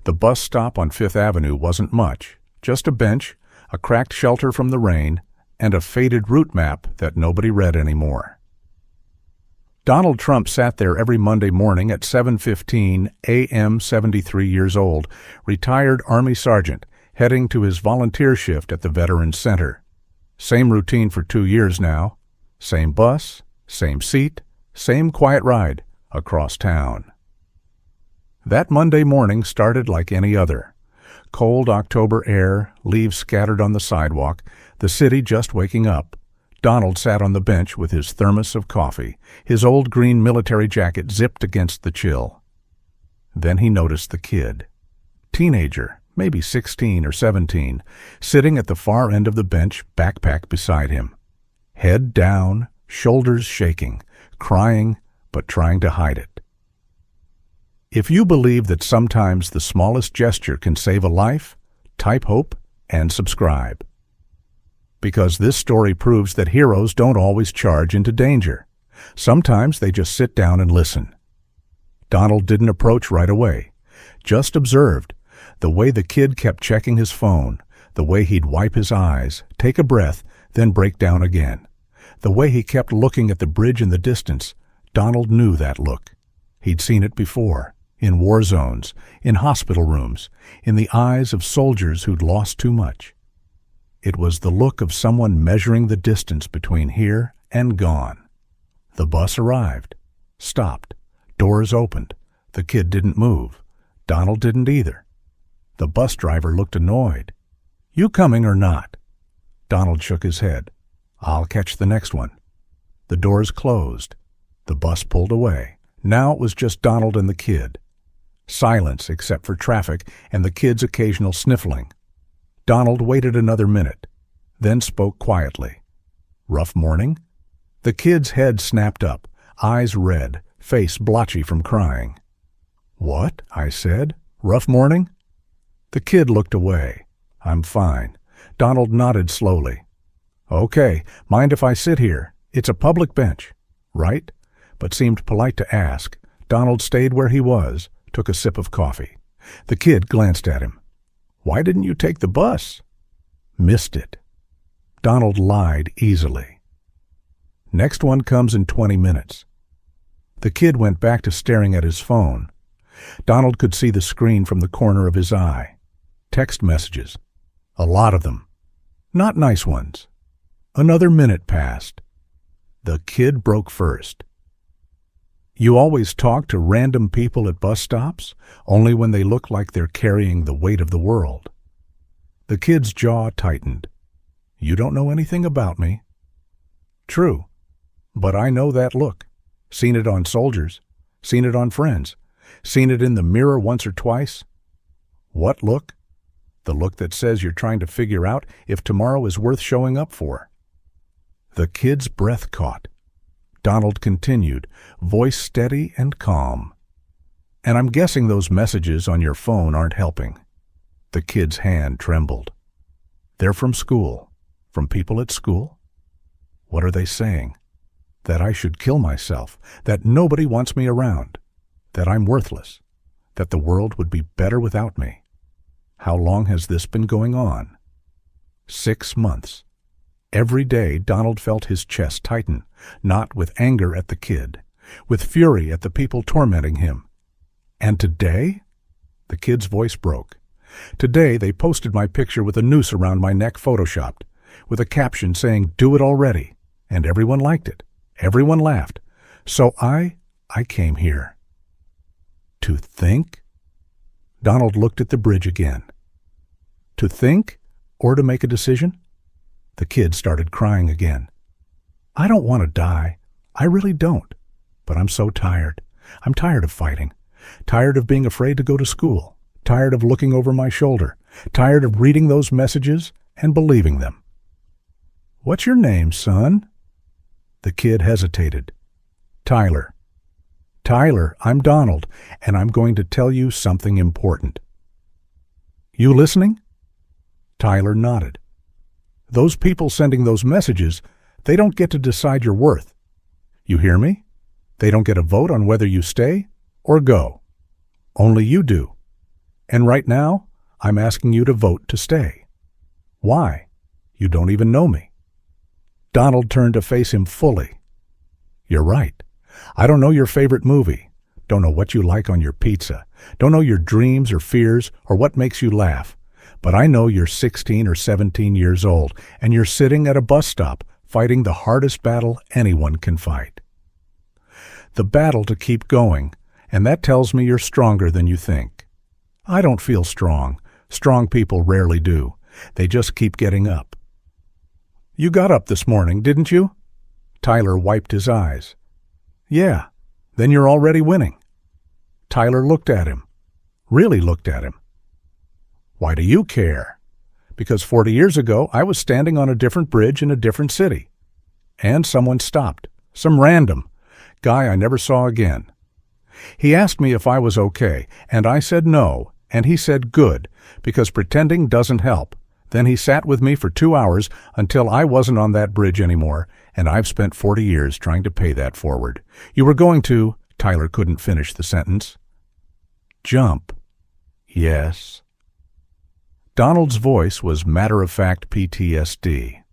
The bus stop on Fifth Avenue wasn't much, just a bench, a cracked shelter from the rain, and a faded route map that nobody read anymore. Donald Trump sat there every Monday morning at 7:15 a.m., 73 years old, retired Army sergeant, heading to his volunteer shift at the Veterans Center. Same routine for 2 years now. Same bus, same seat, same quiet ride across town. That Monday morning started like any other. Cold October air, leaves scattered on the sidewalk, the city just waking up. Donald sat on the bench with his thermos of coffee, his old green military jacket zipped against the chill. Then he noticed the kid. Teenager, maybe 16 or 17, sitting at the far end of the bench, backpack beside him. Head down, shoulders shaking, crying, but trying to hide it. If you believe that sometimes the smallest gesture can save a life, type hope and subscribe. Because this story proves that heroes don't always charge into danger. Sometimes they just sit down and listen. Donald didn't approach right away, just observed the way the kid kept checking his phone, the way he'd wipe his eyes, take a breath, then break down again. The way he kept looking at the bridge in the distance. Donald knew that look. He'd seen it before, in war zones, in hospital rooms, in the eyes of soldiers who'd lost too much. It was the look of someone measuring the distance between here and gone. The bus arrived, stopped, doors opened. The kid didn't move. Donald didn't either. The bus driver looked annoyed. "You coming or not?" Donald shook his head. "I'll catch the next one." The doors closed. The bus pulled away. Now it was just Donald and the kid. Silence except for traffic and the kid's occasional sniffling. Donald waited another minute, then spoke quietly. "Rough morning?" The kid's head snapped up, eyes red, face blotchy from crying. "What?" I said. "Rough morning?" The kid looked away. "I'm fine." Donald nodded slowly. "Okay, mind if I sit here? It's a public bench, right?" But seemed polite to ask. Donald stayed where he was, took a sip of coffee. The kid glanced at him. "Why didn't you take the bus?" "Missed it." Donald lied easily. "Next one comes in 20 minutes. The kid went back to staring at his phone. Donald could see the screen from the corner of his eye. Text messages. A lot of them. Not nice ones. Another minute passed. The kid broke first. "You always talk to random people at bus stops, only when they look like they're carrying the weight of the world." The kid's jaw tightened. "You don't know anything about me." "True, but I know that look. Seen it on soldiers, seen it on friends, seen it in the mirror once or twice." "What look?" "The look that says you're trying to figure out if tomorrow is worth showing up for." The kid's breath caught. Donald continued, voice steady and calm. "And I'm guessing those messages on your phone aren't helping." The kid's hand trembled. "They're from school. From people at school? What are they saying? That I should kill myself, that nobody wants me around, that I'm worthless, that the world would be better without me. How long has this been going on?" 6 months. Every day Donald felt his chest tighten, not with anger at the kid, with fury at the people tormenting him. "And today?" The kid's voice broke. "Today they posted my picture with a noose around my neck photoshopped, with a caption saying, 'Do it already.' And everyone liked it. Everyone laughed. So I came here." "To think?" Donald looked at the bridge again. "To think or to make a decision?" The kid started crying again. "I don't want to die. I really don't. But I'm so tired. I'm tired of fighting. Tired of being afraid to go to school. Tired of looking over my shoulder. Tired of reading those messages and believing them." "What's your name, son?" The kid hesitated. "Tyler." "Tyler, I'm Donald, and I'm going to tell you something important." "You listening?" Tyler nodded. "Those people sending those messages, they don't get to decide your worth. You hear me? They don't get a vote on whether you stay or go. Only you do. And right now, I'm asking you to vote to stay. Why? You don't even know me. Donald turned to face him fully. You're right. I don't know your favorite movie. Don't know what you like on your pizza. Don't know your dreams or fears or what makes you laugh. But I know you're 16 or 17 years old, and you're sitting at a bus stop fighting the hardest battle anyone can fight. The battle to keep going, and that tells me you're stronger than you think. I don't feel strong. Strong people rarely do. They just keep getting up. You got up this morning, didn't you? Tyler wiped his eyes. Yeah, then you're already winning. Tyler looked at him. Really looked at him. Why do you care? Because 40 years ago, I was standing on a different bridge in a different city. And someone stopped. Some random guy I never saw again. He asked me if I was okay, and I said no, and he said good, because pretending doesn't help. Then he sat with me for 2 hours until I wasn't on that bridge anymore, and I've spent 40 years trying to pay that forward. You were going to— Tyler couldn't finish the sentence. Jump. Yes. Donald's voice was matter-of-fact PTSD.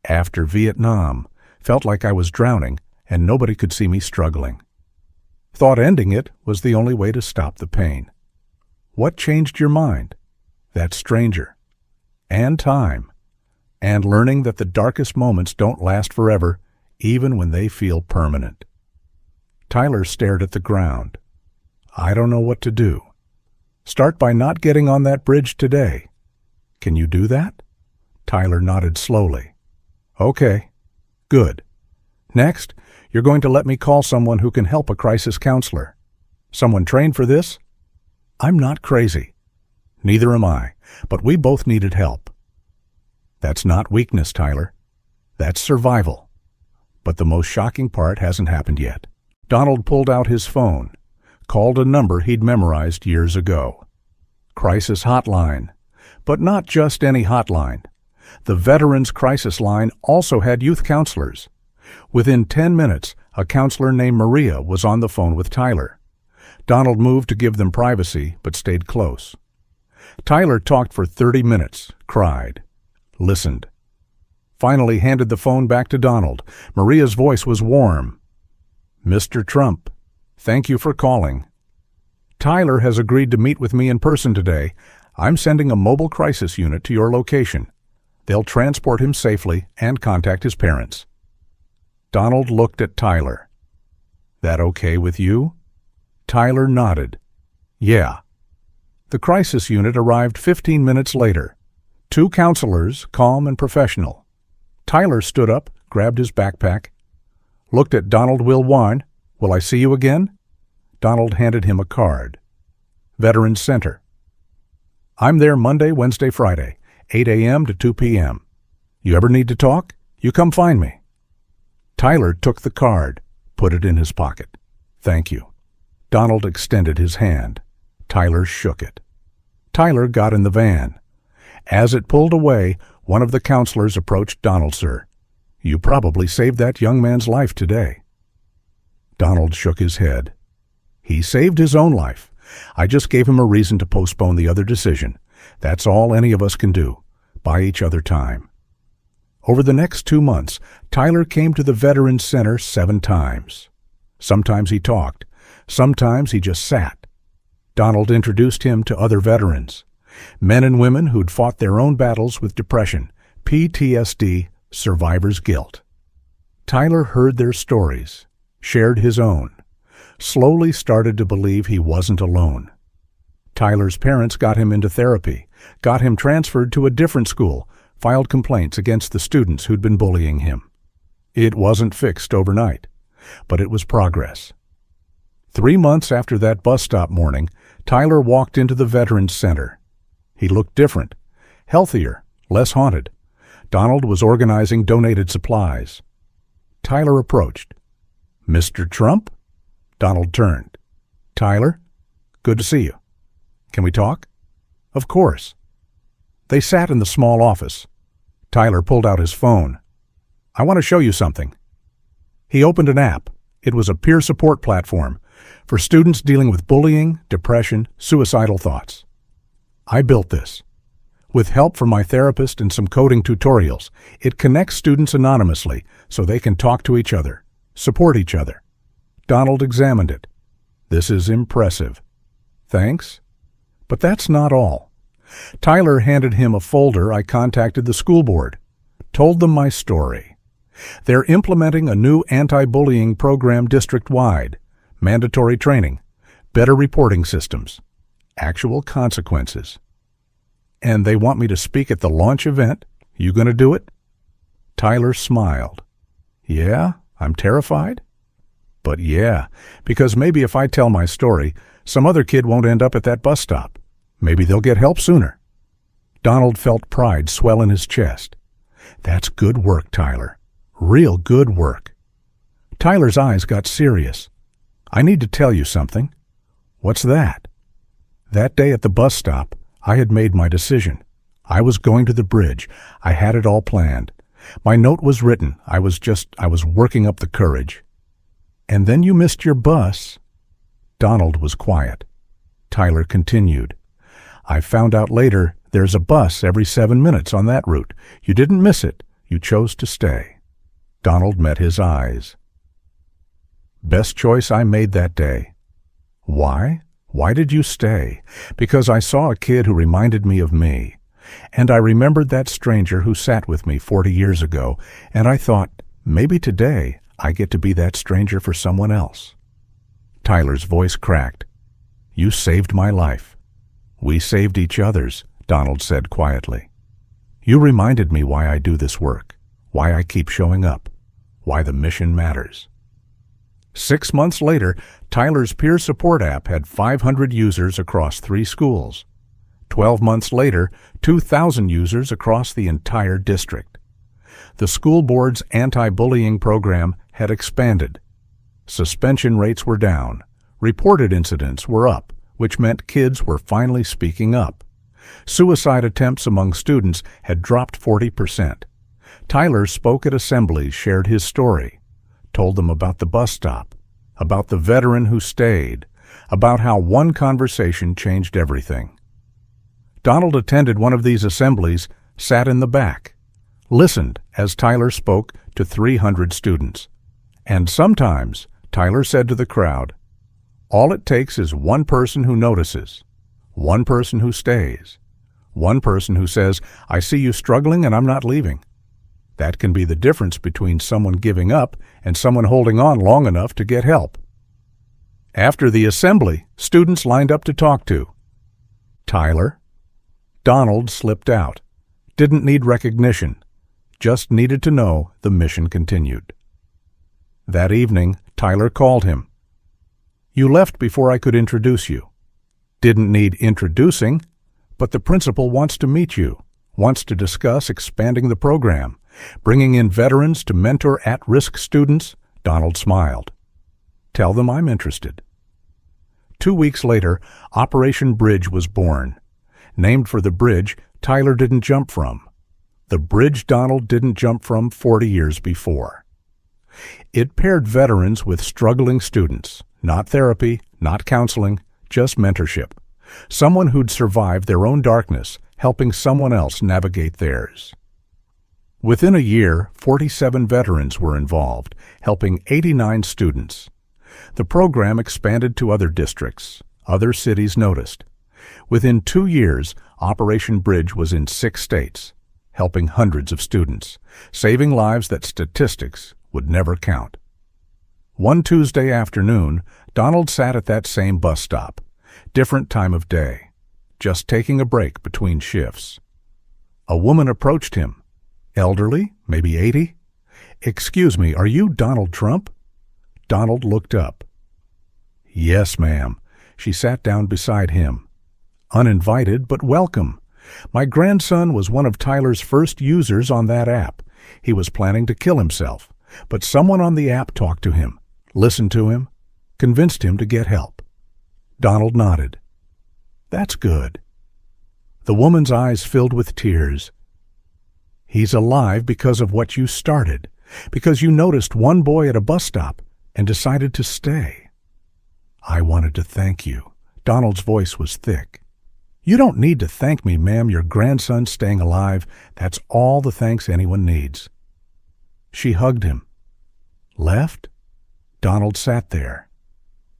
After Vietnam, felt like I was drowning and nobody could see me struggling. Thought ending it was the only way to stop the pain. What changed your mind? That stranger. And time. And learning that the darkest moments don't last forever, even when they feel permanent. Tyler stared at the ground. I don't know what to do. Start by not getting on that bridge today. Can you do that? Tyler nodded slowly. Okay. Good. Next, you're going to let me call someone who can help a crisis counselor. Someone trained for this? I'm not crazy. Neither am I, but we both needed help. That's not weakness, Tyler. That's survival. But the most shocking part hasn't happened yet. Donald pulled out his phone, called a number he'd memorized years ago. Crisis hotline. But not just any hotline. The Veterans Crisis Line also had youth counselors. Within 10 minutes, a counselor named Maria was on the phone with Tyler. Donald moved to give them privacy, but stayed close. Tyler talked for 30 minutes, cried, listened. Finally handed the phone back to Donald. Maria's voice was warm. Mr. Trump, thank you for calling. Tyler has agreed to meet with me in person today. I'm sending a mobile crisis unit to your location. They'll transport him safely and contact his parents. Donald looked at Tyler. That okay with you? Tyler nodded. Yeah. The crisis unit arrived 15 minutes later. 2 counselors, calm and professional. Tyler stood up, grabbed his backpack, looked at Donald Wilwine. Will I see you again? Donald handed him a card. Veterans Center. I'm there Monday, Wednesday, Friday, 8 a.m. to 2 p.m. You ever need to talk? You come find me. Tyler took the card, put it in his pocket. Thank you. Donald extended his hand. Tyler shook it. Tyler got in the van. As it pulled away, one of the counselors approached Donald. Sir, you probably saved that young man's life today. Donald shook his head. He saved his own life. I just gave him a reason to postpone the other decision. That's all any of us can do. Buy each other time. Over the next 2 months, Tyler came to the Veterans Center 7 times. Sometimes he talked. Sometimes he just sat. Donald introduced him to other veterans, men and women who'd fought their own battles with depression, PTSD, survivor's guilt. Tyler heard their stories, shared his own, slowly started to believe he wasn't alone. Tyler's parents got him into therapy, got him transferred to a different school, filed complaints against the students who'd been bullying him. It wasn't fixed overnight, but it was progress. 3 months after that bus stop morning, Tyler walked into the Veterans Center. He looked different, healthier, less haunted. Donald was organizing donated supplies. Tyler approached. Mr. Trump? Donald turned. Tyler, good to see you. Can we talk? Of course. They sat in the small office. Tyler pulled out his phone. I want to show you something. He opened an app. It was a peer support platform, for students dealing with bullying, depression, suicidal thoughts. I built this. With help from my therapist and some coding tutorials, it connects students anonymously so they can talk to each other, support each other. Donald examined it. This is impressive. Thanks. But that's not all. Tyler handed him a folder. I contacted the school board, told them my story. They're implementing a new anti-bullying program district-wide, mandatory training, better reporting systems, actual consequences. And they want me to speak at the launch event. You gonna do it? Tyler smiled. Yeah, I'm terrified. But yeah, because maybe if I tell my story, some other kid won't end up at that bus stop. Maybe they'll get help sooner. Donald felt pride swell in his chest. That's good work, Tyler. Real good work. Tyler's eyes got serious. I need to tell you something. What's that? That day at the bus stop, I had made my decision. I was going to the bridge. I had it all planned. My note was written. I was working up the courage. And then you missed your bus. Donald was quiet. Tyler continued. I found out later there's a bus every 7 minutes on that route. You didn't miss it. You chose to stay. Donald met his eyes. Best choice I made that day. Why? Why did you stay? Because I saw a kid who reminded me of me. And I remembered that stranger who sat with me 40 years ago, and I thought, maybe today I get to be that stranger for someone else. Tyler's voice cracked. You saved my life. We saved each other's, Donald said quietly. You reminded me why I do this work, why I keep showing up, why the mission matters. 6 months later, Tyler's peer support app had 500 users across 3 schools. 12 months later, 2,000 users across the entire district. The school board's anti-bullying program had expanded. Suspension rates were down. Reported incidents were up, which meant kids were finally speaking up. Suicide attempts among students had dropped 40%. Tyler spoke at assemblies, shared his story, told them about the bus stop, about the veteran who stayed, about how one conversation changed everything. Donald attended one of these assemblies, sat in the back, listened as Tyler spoke to 300 students. And sometimes, Tyler said to the crowd, all it takes is one person who notices, one person who stays, one person who says, I see you struggling and I'm not leaving. That can be the difference between someone giving up and someone holding on long enough to get help. After the assembly, students lined up to talk to Tyler. Donald slipped out. Didn't need recognition. Just needed to know the mission continued. That evening, Tyler called him. You left before I could introduce you. Didn't need introducing, but the principal wants to meet you, wants to discuss expanding the program, bringing in veterans to mentor at-risk students. Donald smiled. Tell them I'm interested. 2 weeks later, Operation Bridge was born. Named for the bridge Tyler didn't jump from. The bridge Donald didn't jump from 40 years before. It paired veterans with struggling students. Not therapy, not counseling, just mentorship. Someone who'd survived their own darkness, helping someone else navigate theirs. Within a year, 47 veterans were involved, helping 89 students. The program expanded to other districts. Other cities noticed. Within 2 years, Operation Bridge was in 6 states, helping hundreds of students, saving lives that statistics would never count. One Tuesday afternoon, Donald sat at that same bus stop, different time of day, just taking a break between shifts. A woman approached him, elderly, maybe 80. Excuse me, are you Donald Trump? Donald looked up. Yes, ma'am. She sat down beside him. Uninvited, but welcome. My grandson was one of Tyler's first users on that app. He was planning to kill himself, but someone on the app talked to him, listened to him, convinced him to get help. Donald nodded. That's good. The woman's eyes filled with tears. He's alive because of what you started, because you noticed one boy at a bus stop and decided to stay. I wanted to thank you. Donald's voice was thick. You don't need to thank me, ma'am. Your grandson's staying alive. That's all the thanks anyone needs. She hugged him. Left? Donald sat there.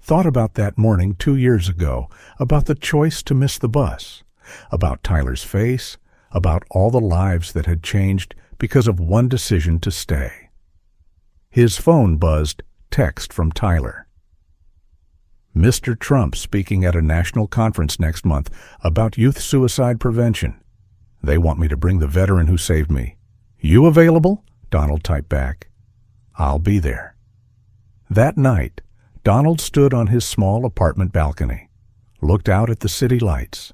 Thought about that morning 2 years ago, about the choice to miss the bus, about Tyler's face, about all the lives that had changed because of one decision to stay. His phone buzzed, text from Tyler. Mr. Trump speaking at a national conference next month about youth suicide prevention. They want me to bring the veteran who saved me. You available? Donald typed back. I'll be there. That night, Donald stood on his small apartment balcony, looked out at the city lights.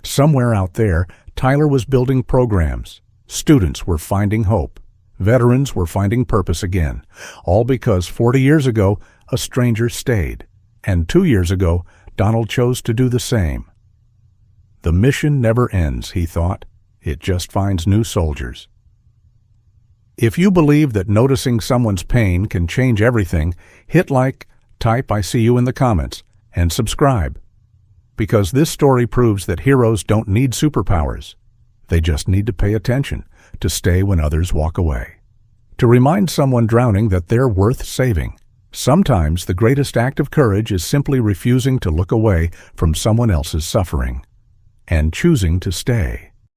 Somewhere out there, Tyler was building programs. Students were finding hope. Veterans were finding purpose again, all because 40 years ago, a stranger stayed. And 2 years ago, Donald chose to do the same. The mission never ends, he thought. It just finds new soldiers. If you believe that noticing someone's pain can change everything, hit like, type I see you in the comments, and subscribe. Because this story proves that heroes don't need superpowers. They just need to pay attention, to stay when others walk away. To remind someone drowning that they're worth saving. Sometimes the greatest act of courage is simply refusing to look away from someone else's suffering and choosing to stay.